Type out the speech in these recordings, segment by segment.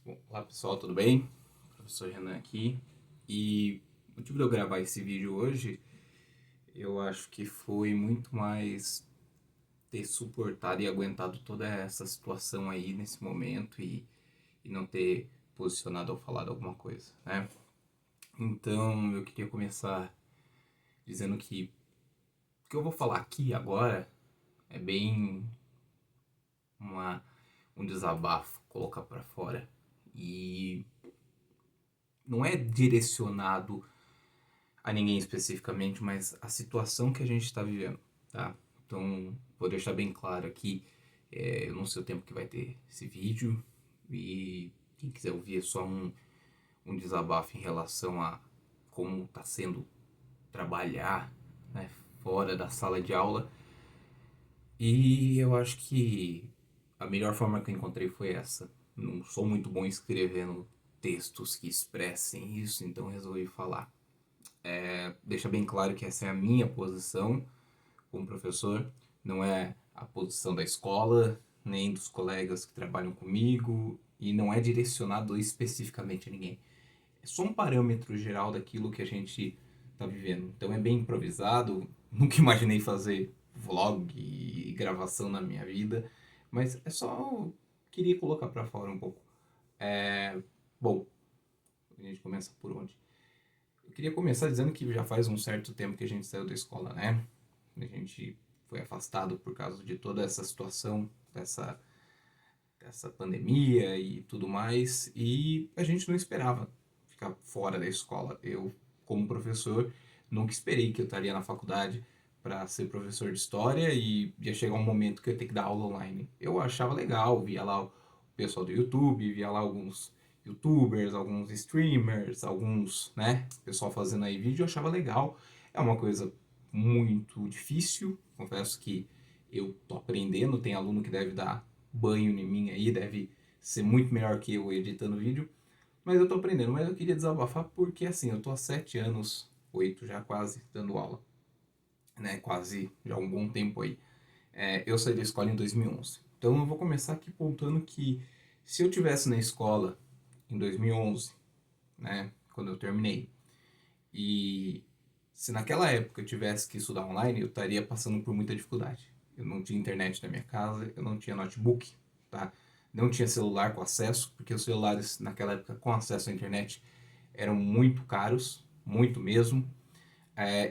Bom, olá pessoal, tudo bem? Professor Renan aqui. E o motivo de eu gravar esse vídeo hoje, eu acho que foi muito mais ter suportado e aguentado toda essa situação aí nesse momento e não ter posicionado ou falado alguma coisa, né? Então eu queria começar dizendo que o que eu vou falar aqui agora é bem uma, um desabafo, colocar pra fora. E não é direcionado a ninguém especificamente, mas a situação que a gente está vivendo, tá? Então, vou deixar bem claro aqui, eu não sei o tempo que vai ter esse vídeo e quem quiser ouvir é só um desabafo em relação a como está sendo trabalhar, né, fora da sala de aula. E eu acho que a melhor forma que eu encontrei foi essa. Não sou muito bom escrevendo textos que expressem isso, então resolvi falar. Deixa bem claro que essa é a minha posição como professor, não é a posição da escola, nem dos colegas que trabalham comigo, e não é direcionado especificamente a ninguém. É só um parâmetro geral daquilo que a gente está vivendo. Então é bem improvisado, nunca imaginei fazer vlog e gravação na minha vida, mas é só queria colocar para fora um pouco. Bom, a gente começa por onde? Eu queria começar dizendo que já faz um certo tempo que a gente saiu da escola, né? A gente foi afastado por causa de toda essa situação, dessa pandemia e tudo mais, e a gente não esperava ficar fora da escola. Eu, como professor, nunca esperei que eu estaria na faculdade para ser professor de história e ia chegar um momento que eu ia ter que dar aula online. Eu achava legal, via lá o pessoal do YouTube, via lá alguns youtubers, alguns streamers, alguns, né, pessoal fazendo aí vídeo, eu achava legal. É uma coisa muito difícil, confesso que eu tô aprendendo, tem aluno que deve dar banho em mim aí, deve ser muito melhor que eu editando vídeo, mas eu tô aprendendo. Mas eu queria desabafar porque assim, eu tô há 7 anos, 8 já quase, dando aula, né? Quase já há um bom tempo aí. Eu saí da escola em 2011. Então eu vou começar aqui pontando que se eu tivesse na escola em 2011, né, quando eu terminei, e se naquela época eu tivesse que estudar online, eu estaria passando por muita dificuldade. Eu não tinha internet na minha casa, eu não tinha notebook, tá? Não tinha celular com acesso, porque os celulares naquela época com acesso à internet eram muito caros, muito mesmo.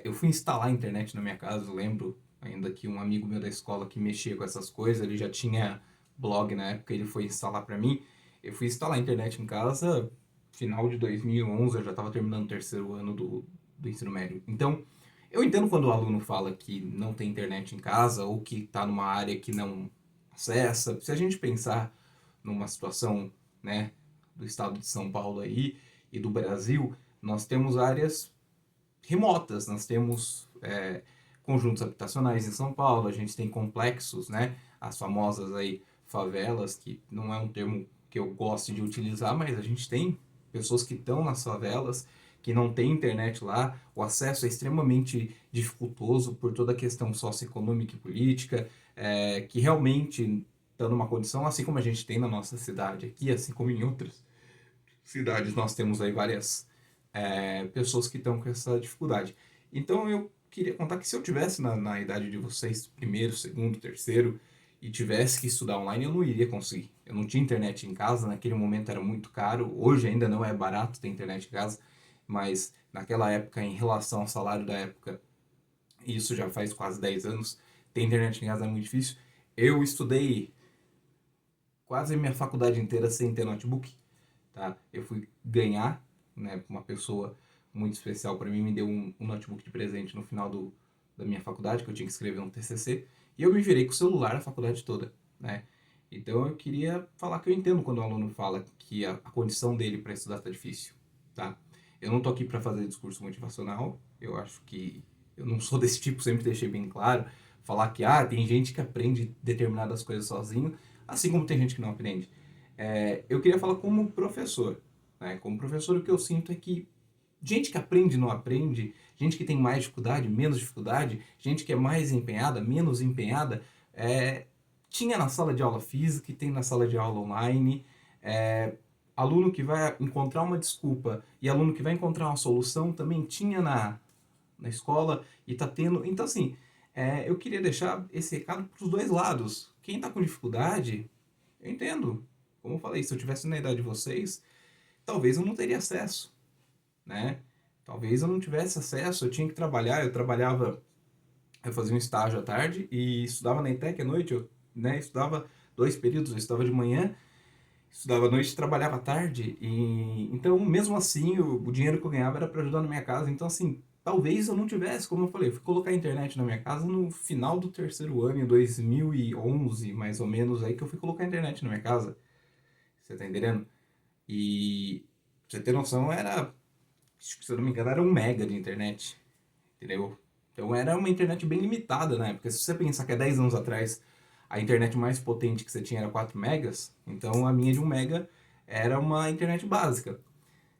Eu fui instalar a internet na minha casa, eu lembro ainda que um amigo meu da escola que mexia com essas coisas, ele já tinha blog na época, ele foi instalar para mim. Eu fui instalar a internet em casa final de 2011, eu já estava terminando o terceiro ano do ensino médio. Então, eu entendo quando o aluno fala que não tem internet em casa ou que está numa área que não acessa. Se a gente pensar numa situação, né, do estado de São Paulo aí e do Brasil, nós temos áreas remotas, nós temos conjuntos habitacionais em São Paulo, a gente tem complexos, né, as famosas aí favelas, que não é um termo que eu gosto de utilizar, mas a gente tem pessoas que estão nas favelas, que não tem internet lá, o acesso é extremamente dificultoso por toda a questão socioeconômica e política, que realmente estão numa condição, assim como a gente tem na nossa cidade aqui, assim como em outras cidades, nós temos aí várias pessoas que estão com essa dificuldade. Então eu queria contar que se eu tivesse na idade de vocês, primeiro, segundo, terceiro, e tivesse que estudar online, eu não iria conseguir. Eu não tinha internet em casa, naquele momento era muito caro, hoje ainda não é barato ter internet em casa, mas naquela época, em relação ao salário da época, isso já faz quase 10 anos, ter internet em casa é muito difícil. Eu estudei quase a minha faculdade inteira sem ter notebook, tá? Eu fui ganhar, né, uma pessoa muito especial para mim me deu um notebook de presente no final da minha faculdade, que eu tinha que escrever um TCC, e eu me virei com o celular a faculdade toda, né? Então eu queria falar que eu entendo quando o aluno fala que a condição dele para estudar está difícil, tá? Eu não tô aqui para fazer discurso motivacional, eu acho que eu não sou desse tipo, sempre deixei bem claro, falar que tem gente que aprende determinadas coisas sozinho, assim como tem gente que não aprende. Eu queria falar como professor, né? Como professor, o que eu sinto é que gente que aprende não aprende, gente que tem mais dificuldade, menos dificuldade, gente que é mais empenhada, menos empenhada, tinha na sala de aula física e tem na sala de aula online. É, aluno que vai encontrar uma desculpa e aluno que vai encontrar uma solução também tinha na escola e tá tendo. Então, assim, eu queria deixar esse recado para os dois lados. Quem tá com dificuldade, eu entendo. Como eu falei, se eu tivesse na idade de vocês, talvez eu não teria acesso, né? Talvez eu não tivesse acesso, eu tinha que trabalhar, eu fazia um estágio à tarde e estudava na ETEC à noite, eu, né, estudava 2 períodos, eu estudava de manhã, estudava à noite e trabalhava à tarde, e então mesmo assim o dinheiro que eu ganhava era para ajudar na minha casa, então assim, talvez eu não tivesse, como eu falei, eu fui colocar a internet na minha casa no final do terceiro ano, em 2011, mais ou menos, aí que eu fui colocar a internet na minha casa, você tá entendendo? E pra você ter noção, era, se eu não me engano, era 1 mega de internet, entendeu? Então era uma internet bem limitada na época. Se você pensar que há 10 anos atrás a internet mais potente que você tinha era 4 megas, então a minha de 1 mega era uma internet básica.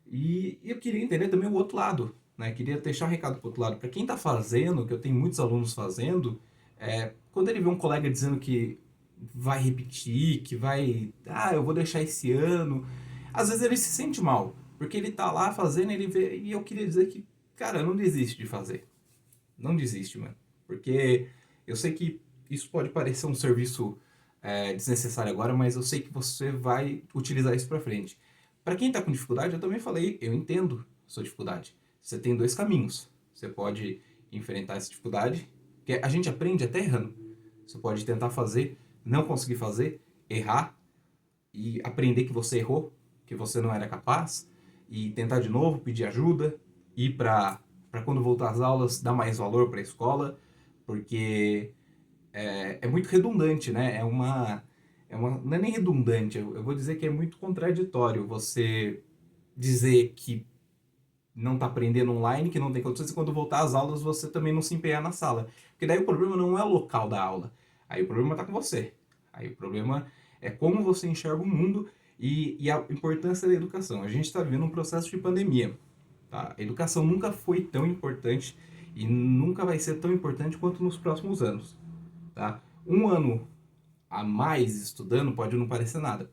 E eu queria entender também o outro lado, né? Queria deixar um recado pro outro lado. Para quem está fazendo, que eu tenho muitos alunos fazendo, quando ele vê um colega dizendo que vai repetir, que vai, eu vou deixar esse ano, às vezes ele se sente mal, porque ele tá lá fazendo, ele vê, e eu queria dizer que, cara, não desiste de fazer. Não desiste, mano. Porque eu sei que isso pode parecer um serviço desnecessário agora, mas eu sei que você vai utilizar isso pra frente. Pra quem tá com dificuldade, eu também falei, eu entendo a sua dificuldade. Você tem 2 caminhos. Você pode enfrentar essa dificuldade, que a gente aprende até errando. Você pode tentar fazer, não conseguir fazer, errar e aprender que você errou, que você não era capaz, e tentar de novo, pedir ajuda, ir para quando voltar às aulas dar mais valor para a escola, porque é muito redundante, né? Não é nem redundante, eu vou dizer que é muito contraditório você dizer que não está aprendendo online, que não tem condições, e quando voltar às aulas você também não se empenhar na sala. Porque daí o problema não é o local da aula, aí o problema está com você. Aí o problema é como você enxerga o mundo e a importância da educação. A gente está vivendo um processo de pandemia. Tá? A educação nunca foi tão importante e nunca vai ser tão importante quanto nos próximos anos. Tá? Um ano a mais estudando pode não parecer nada,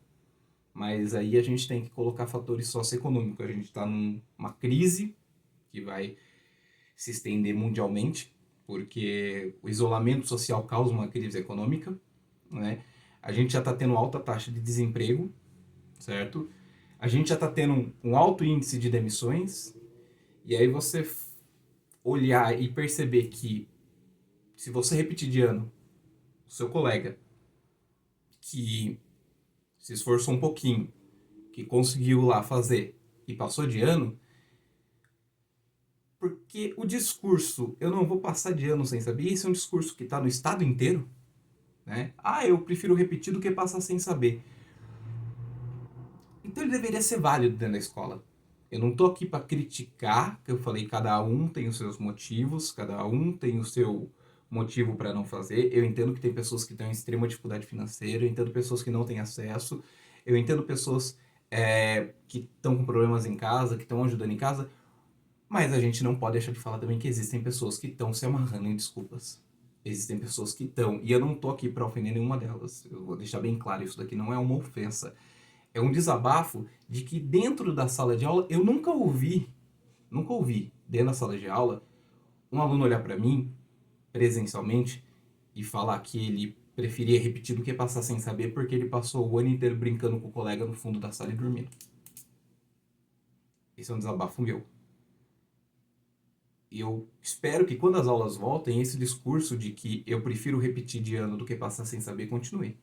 mas aí a gente tem que colocar fatores socioeconômicos. A gente está numa crise que vai se estender mundialmente, porque o isolamento social causa uma crise econômica, né? A gente já está tendo alta taxa de desemprego, certo? A gente já está tendo um alto índice de demissões, e aí você olhar e perceber que se você repetir de ano, o seu colega que se esforçou um pouquinho, que conseguiu lá fazer e passou de ano, porque o discurso, eu não vou passar de ano sem saber, esse é um discurso que está no estado inteiro, né? Eu prefiro repetir do que passar sem saber. Então ele deveria ser válido dentro da escola. Eu não tô aqui para criticar, que eu falei, cada um tem os seus motivos, cada um tem o seu motivo para não fazer. Eu entendo que tem pessoas que têm extrema dificuldade financeira, eu entendo pessoas que não têm acesso, eu entendo pessoas que estão com problemas em casa, que estão ajudando em casa, mas a gente não pode deixar de falar também que existem pessoas que estão se amarrando em desculpas. Existem pessoas que estão, e eu não tô aqui para ofender nenhuma delas. Eu vou deixar bem claro, isso daqui não é uma ofensa. É um desabafo de que dentro da sala de aula eu nunca ouvi dentro da sala de aula um aluno olhar para mim presencialmente e falar que ele preferia repetir do que passar sem saber porque ele passou o ano inteiro brincando com o colega no fundo da sala e dormindo. Esse é um desabafo meu. E eu espero que quando as aulas voltem, esse discurso de que eu prefiro repetir de ano do que passar sem saber continue.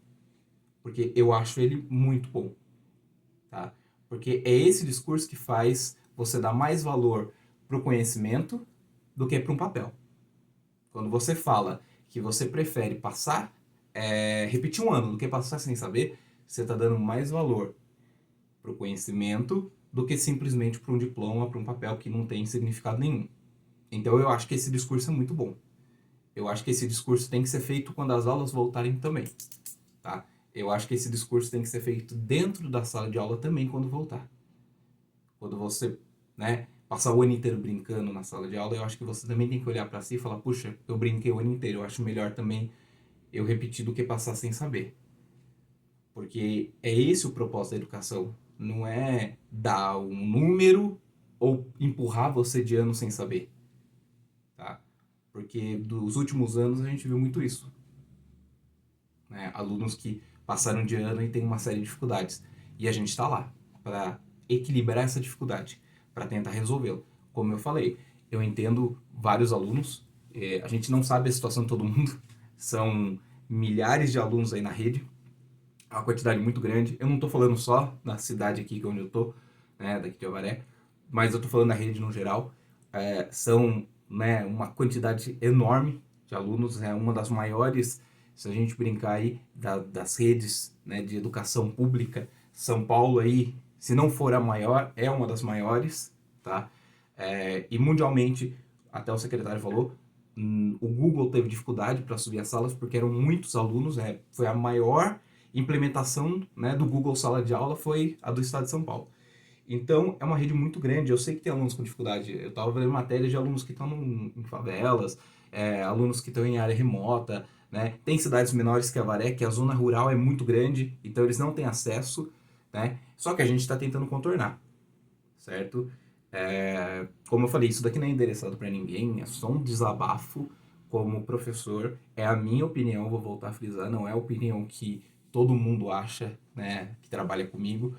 Porque eu acho ele muito bom. Tá? Porque é esse discurso que faz você dar mais valor para o conhecimento do que para um papel. Quando você fala que você prefere passar, repetir um ano do que passar sem saber, você está dando mais valor para o conhecimento do que simplesmente para um diploma, para um papel que não tem significado nenhum. Então eu acho que esse discurso é muito bom. Eu acho que esse discurso tem que ser feito quando as aulas voltarem também. Tá? Eu acho que esse discurso tem que ser feito dentro da sala de aula também quando voltar. Quando você, né, passar o ano inteiro brincando na sala de aula, eu acho que você também tem que olhar para si e falar, puxa, eu brinquei o ano inteiro, eu acho melhor também eu repetir do que passar sem saber. Porque é esse o propósito da educação. não é dar um número ou empurrar você de ano sem saber, tá? Porque dos últimos anos a gente viu muito isso, né? Alunos que passaram de ano e têm uma série de dificuldades. E a gente está lá para equilibrar essa dificuldade, para tentar resolvê-la. Como eu falei, eu entendo vários alunos, a gente não sabe a situação de todo mundo, são milhares de alunos aí na rede, uma quantidade muito grande. Eu não estou falando só na cidade aqui onde eu estou, né, daqui de Avaré, mas eu estou falando da rede no geral. São, né, uma quantidade enorme de alunos, é uma das maiores, se a gente brincar aí, das redes, né, de educação pública. São Paulo aí, se não for a maior, é uma das maiores, tá? E mundialmente, até o secretário falou, o Google teve dificuldade para subir as salas porque eram muitos alunos, foi a maior implementação, né, do Google Sala de Aula foi a do estado de São Paulo. Então, é uma rede muito grande. Eu sei que tem alunos com dificuldade. Eu estava vendo matérias de alunos que estão em favelas, alunos que estão em área remota, né? Tem cidades menores que Avaré, que a zona rural é muito grande, então eles não têm acesso, né? Só que a gente está tentando contornar, certo? Como eu falei, isso daqui não é endereçado para ninguém, é só um desabafo como professor. É a minha opinião, vou voltar a frisar, não é a opinião que todo mundo acha, né, que trabalha comigo.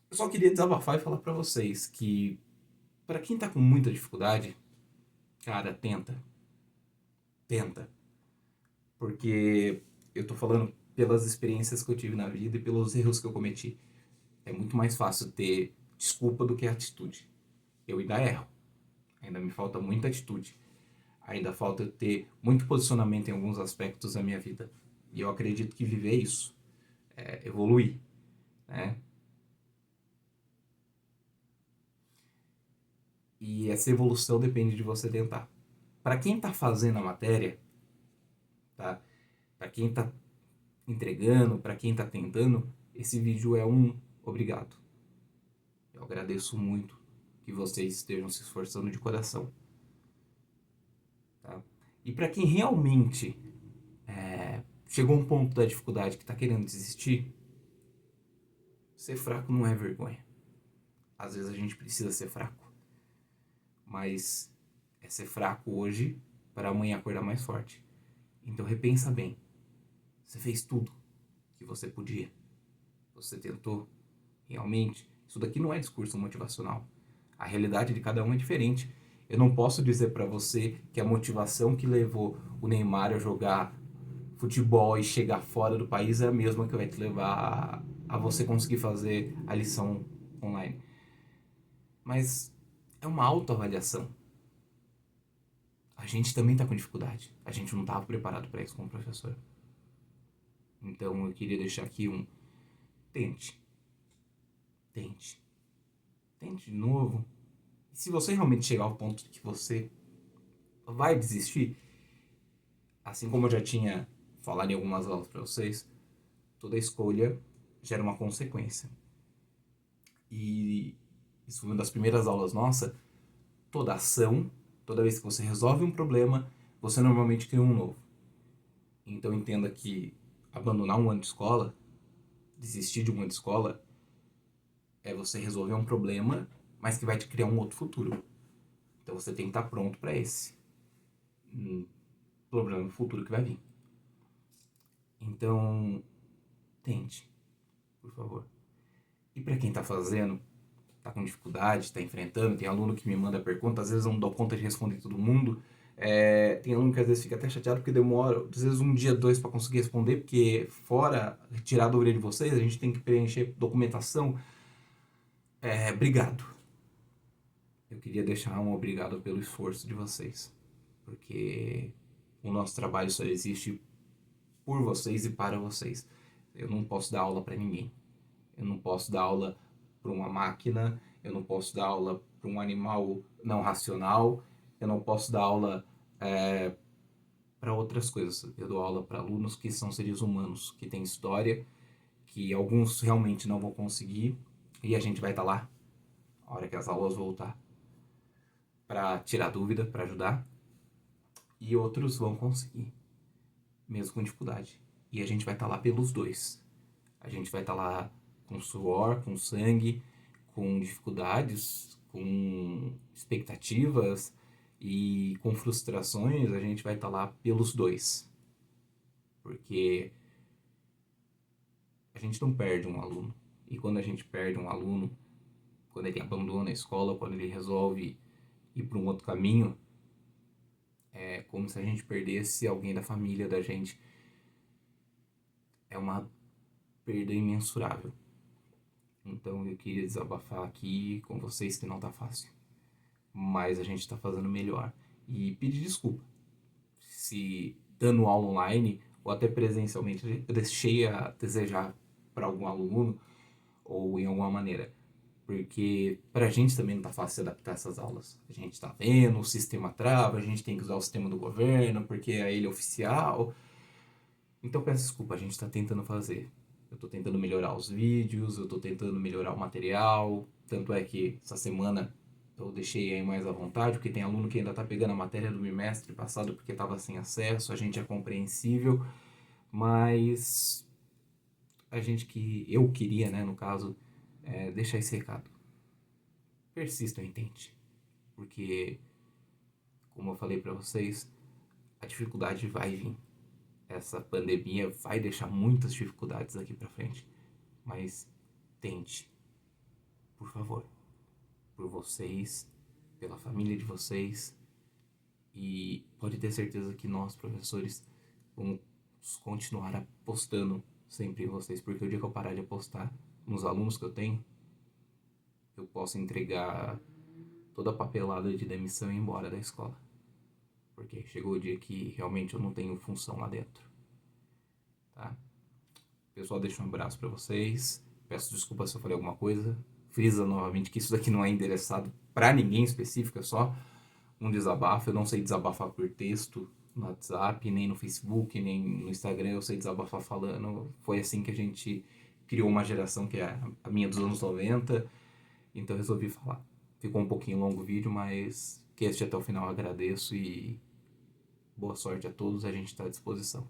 Eu só queria desabafar e falar para vocês que, para quem tá com muita dificuldade, cara, tenta. Porque eu tô falando pelas experiências que eu tive na vida e pelos erros que eu cometi. É muito mais fácil ter desculpa do que atitude. Eu ainda erro, ainda me falta muita atitude. Ainda falta eu ter muito posicionamento em alguns aspectos da minha vida. E eu acredito que viver isso, evoluir, né? E essa evolução depende de você tentar. Para quem está fazendo a matéria, tá? Para quem está entregando, para quem está tentando, esse vídeo é um obrigado. Eu agradeço muito que vocês estejam se esforçando de coração, tá? E para quem realmente chegou a um ponto da dificuldade que está querendo desistir, ser fraco não é vergonha. Às vezes a gente precisa ser fraco, mas é ser fraco hoje para amanhã acordar mais forte. Então repensa bem. Você fez tudo que você podia. Você tentou. Realmente, isso daqui não é discurso motivacional. A realidade de cada um é diferente. Eu não posso dizer para você que a motivação que levou o Neymar a jogar futebol e chegar fora do país é a mesma que vai te levar a você conseguir fazer a lição online. Mas é uma autoavaliação. A gente também está com dificuldade. A gente não estava preparado para isso como professor. Então eu queria deixar aqui um tente. Tente. Tente de novo. E se você realmente chegar ao ponto de que você vai desistir, assim como eu já tinha falado em algumas aulas para vocês, toda escolha gera uma consequência. E isso foi uma das primeiras aulas nossa. Toda ação, toda vez que você resolve um problema, você normalmente cria um novo. Então entenda que abandonar um ano de escola, desistir de um ano de escola, é você resolver um problema, mas que vai te criar um outro futuro. Então você tem que estar pronto para esse problema futuro que vai vir. Então, tente, por favor. E para quem tá fazendo, tá com dificuldade, tá enfrentando, tem aluno que me manda pergunta, às vezes eu não dou conta de responder todo mundo. Tem aluno que às vezes fica até chateado porque demora, às vezes um dia, dois para conseguir responder, porque fora tirar a dúvida de vocês, a gente tem que preencher documentação. Obrigado. Eu queria deixar um obrigado pelo esforço de vocês, porque o nosso trabalho só existe por vocês e para vocês. Eu não posso dar aula para ninguém. Eu não posso dar aula para uma máquina, eu não posso dar aula para um animal não racional, eu não posso dar aula para outras coisas. Eu dou aula para alunos que são seres humanos, que têm história, que alguns realmente não vão conseguir, e a gente vai estar lá, a hora que as aulas voltar, para tirar dúvida, para ajudar, e outros vão conseguir, mesmo com dificuldade. E a gente vai estar lá pelos dois. A gente vai estar lá com suor, com sangue, com dificuldades, com expectativas e com frustrações, a gente vai estar lá pelos dois. Porque a gente não perde um aluno. E quando a gente perde um aluno, quando ele abandona a escola, quando ele resolve ir para um outro caminho, é como se a gente perdesse alguém da família da gente. É uma perda imensurável. Então eu queria desabafar aqui com vocês que não tá fácil. Mas a gente tá fazendo melhor. E pedir desculpa. Se dando aula online ou até presencialmente eu deixei a desejar para algum aluno ou em alguma maneira. Porque pra gente também não tá fácil se adaptar a essas aulas. A gente tá vendo, o sistema trava, a gente tem que usar o sistema do governo, porque é ele oficial. Então peço desculpa, a gente tá tentando fazer. Eu tô tentando melhorar os vídeos, eu tô tentando melhorar o material. Tanto é que essa semana eu deixei aí mais à vontade, porque tem aluno que ainda tá pegando a matéria do bimestre passado porque tava sem acesso, a gente é compreensível, mas eu queria, né, no caso, deixar esse recado. Persistam e tente, porque, como eu falei pra vocês, a dificuldade vai vir. Essa pandemia vai deixar muitas dificuldades daqui pra frente, mas tente, por favor, por vocês, pela família de vocês, e pode ter certeza que nós, professores, vamos continuar apostando sempre em vocês, porque o dia que eu parar de apostar nos alunos que eu tenho, eu posso entregar toda a papelada de demissão e ir embora da escola. Porque chegou o dia que realmente eu não tenho função lá dentro. Tá? Pessoal, deixo um abraço pra vocês. Peço desculpa se eu falei alguma coisa. Frisa novamente que isso daqui não é endereçado pra ninguém específico, é só um desabafo. Eu não sei desabafar por texto no WhatsApp, nem no Facebook, nem no Instagram. Eu sei desabafar falando. Foi assim que a gente criou uma geração que é a minha dos anos 90. Então eu resolvi falar. Ficou um pouquinho longo o vídeo, mas que este até o final eu agradeço e boa sorte a todos. A gente está à disposição.